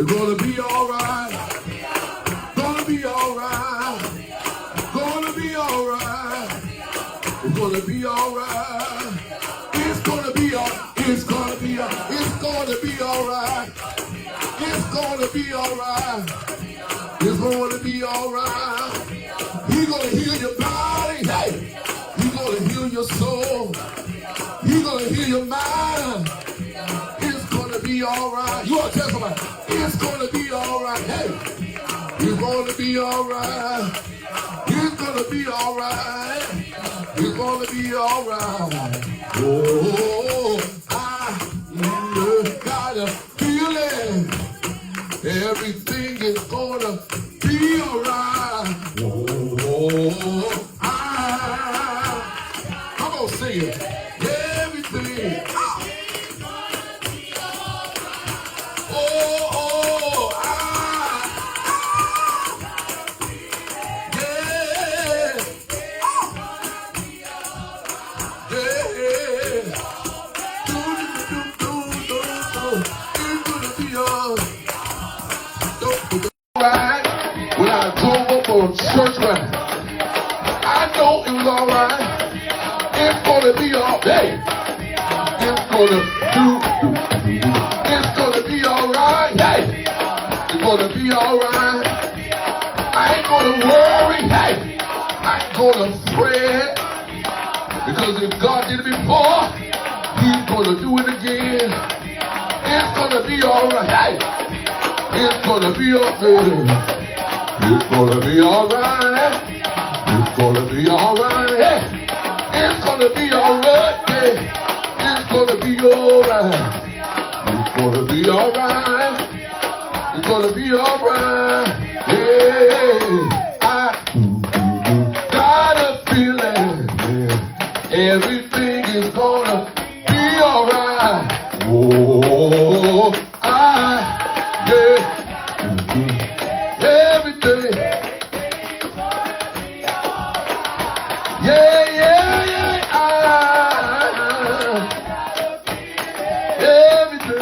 It's gonna be alright. Gonna be alright. Gonna be alright. It's gonna be alright. It's gonna be alright. It's gonna be alright. It's gonna be alright. It's gonna be alright. It's gonna be alright. He's gonna heal your body. Hey, he's gonna heal your soul. He's gonna heal your mind. It's gonna be alright. You want to tell somebody? It's gonna be alright. Hey, it's gonna be alright. It's gonna be alright. It's gonna be alright. Oh, I got a feeling everything is gonna be alright. Oh, I'm gonna sing it. Everything. When I drove up on church ride, I know it was alright. It's gonna be alright. It's gonna be alright. Hey, it's gonna be alright. I ain't gonna worry. Hey, I ain't gonna fret. Because if God did it before, He's gonna do it again. It's gonna be alright. Hey, it's gonna be alright. It's gonna be alright. It's gonna be alright. It's gonna be alright. It's gonna be alright. It's gonna be alright. It's gonna be alright. Yeah, I got a feeling everything is gonna be alright. Oh, everything. Yeah. Everything.